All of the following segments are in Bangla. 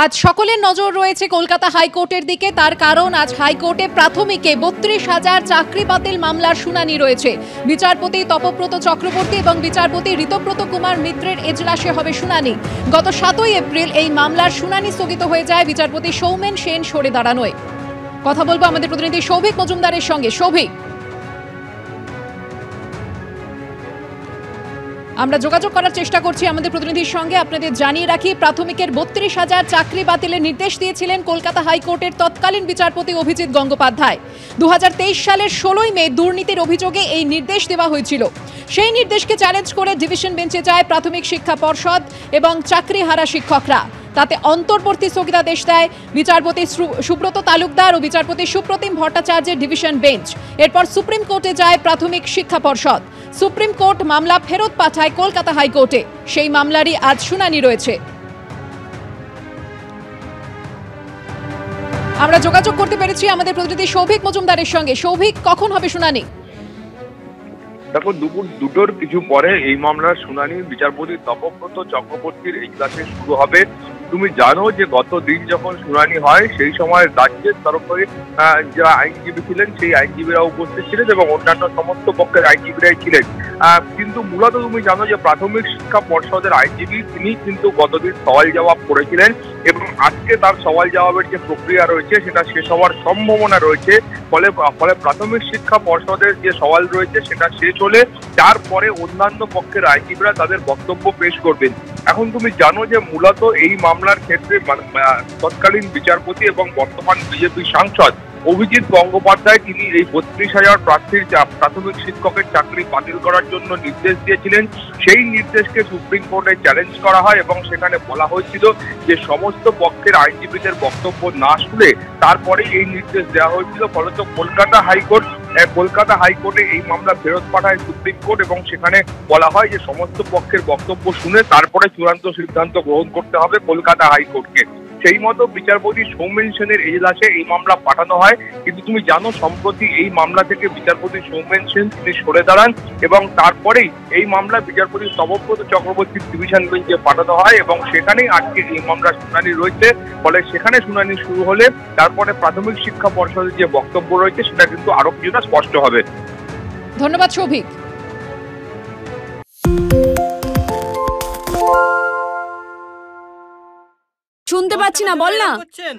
আজ সকলের নজর রয়েছে কলকাতা হাইকোর্টের দিকে। তার কারণ আজ হাইকোর্টে প্রাথমিকে ৩২,০০০ চাকরি বাতিল মামলার শুনানি রয়েছে। বিচারপতি তপব্রত চক্রবর্তী এবং বিচারপতি ঋতব্রত কুমার মিত্রের এজলাসে হবে শুনানি। গত ৭ই এপ্রিল এই মামলার শুনানি স্থগিত হয়ে যায় বিচারপতি সৌমেন সেন সরে দাঁড়ানোয়। কথা বলবো আমাদের প্রতিনিধি সৌভিক মজুমদারের সঙ্গে। সৌভিক, আমরা যোগাযোগ করার চেষ্টা করছি আমাদের প্রতিনিধির সঙ্গে। আপনাদের জানিয়ে রাখি, প্রাথমিকের ৩২,০০০ চাকরি বাতিলের নির্দেশ দিয়েছিলেন কলকাতা হাইকোর্টের তৎকালীন বিচারপতি অভিজিৎ গঙ্গোপাধ্যায়। ২০২৩ সালের ১৬ই মে দুর্নীতির অভিযোগে এই নির্দেশ দেওয়া হয়েছিল। সেই নির্দেশকে চ্যালেঞ্জ করে ডিভিশন বেঞ্চে যায় প্রাথমিক শিক্ষা পর্ষদ এবং চাকরিহারা শিক্ষকরা। তাতে অন্তর্বর্তী স্থগিতাদেশ দেয় বিচারপতি সুব্রত তালুকদার ও বিচারপতি সুপ্রতিম ভট্টাচার্যের ডিভিশন বেঞ্চ। এরপর সুপ্রিম কোর্টে যায় প্রাথমিক শিক্ষা পর্ষদ। সুপ্রিম কোর্ট মামলা ফেরত পাঠায় কলকাতা হাইকোর্টে। সেই মামলারই আজ শুনানি রয়েছে। আমরা যোগাযোগ করতে পেরেছি আমাদের প্রতিনিধি সৌভিক মজুমদারের সঙ্গে। সৌভিক, কখন হবে শুনানি? দেখো, দুপুর ২টোর কিছু পরে এই মামলার শুনানি বিচারপতি তপব্রত চক্রবর্তীর এজলাসে শুরু হবে। তুমি জানো যে গত দিন যখন শুনানি হয় সেই সময় রাজ্যের তরফে যারা আইনজীবী ছিলেন সেই আইনজীবীরা উপস্থিত ছিলেন এবং অন্যান্য সমস্ত পক্ষের আইনজীবীরাই ছিলেন। কিন্তু মূলত তুমি জানো যে প্রাথমিক শিক্ষা পর্ষদের আইনজীবী তিনি কিন্তু গতদিন সওয়াল জবাব করেছিলেন এবং আজকে তার সওয়াল জবাবের যে প্রক্রিয়া রয়েছে সেটা শেষ হওয়ার সম্ভাবনা রয়েছে। ফলে প্রাথমিক শিক্ষা পর্ষদের যে সওয়াল রয়েছে সেটা শেষ হলে তারপরে অন্যান্য পক্ষের আইনজীবীরা তাদের বক্তব্য পেশ করবেন। এখন তুমি জানো যে মূলত এই মামলার ক্ষেত্রে তৎকালীন বিচারপতি এবং বর্তমান বিজেপি সাংসদ অভিজিৎ গঙ্গোপাধ্যায় তিনি এই ৩২,০০০ প্রার্থীর প্রাথমিক শিক্ষকের চাকরি বাতিল করার জন্য নির্দেশ দিয়েছিলেন। সেই নির্দেশকে সুপ্রিম কোর্টে চ্যালেঞ্জ করা হয় এবং সেখানে বলা হয়েছিল যে সমস্ত পক্ষের আইনজীবীদের বক্তব্য না শুনে তারপরে এই নির্দেশ দেওয়া হয়েছিল। ফলত কলকাতা হাইকোর্টে এই মামলা ফেরত পাঠায় সুপ্রিম কোর্ট এবং সেখানে বলা হয় যে সমস্ত পক্ষের বক্তব্য শুনে তারপরে চূড়ান্ত সিদ্ধান্ত গ্রহণ করতে হবে কলকাতা হাইকোর্টকে। সেই মতো বিচারপতি সৌমেন সেনের এজলাসে এই মামলা পাঠানো হয়। কিন্তু তুমি জানো সম্প্রতি এই মামলা থেকে বিচারপতি সৌমেন সেন তিনি সরে দাঁড়ান এবং তারপরেই এই মামলা বিচারপতি তপব্রত চক্রবর্তীর ডিভিশন বেঞ্চে পাঠানো হয় এবং সেখানেই আজকে এই মামলার শুনানি রয়েছে। ফলে সেখানে শুনানি শুরু হলে তারপরে প্রাথমিক শিক্ষা পর্ষদের যে বক্তব্য রয়েছে সেটা কিন্তু আরো কিছুটা স্পষ্ট হবে। ধন্যবাদ সৌভিক। শুনতে পাচ্ছি না, বল না।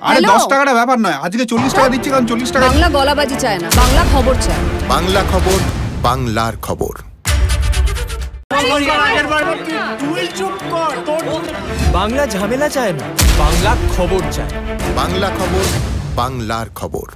আরে 10 টাকাটা ব্যাপার নয়, আজকে 40 টাকা দিচ্ছি কারণ 40 টাকা। বাংলা গলাবাজি চায় না, বাংলা খবর চায়। বাংলা খবর, বাংলার খবর। বাংলা ঝামেলা চায় না, বাংলা খবর চায়। বাংলা খবর, বাংলার খবর।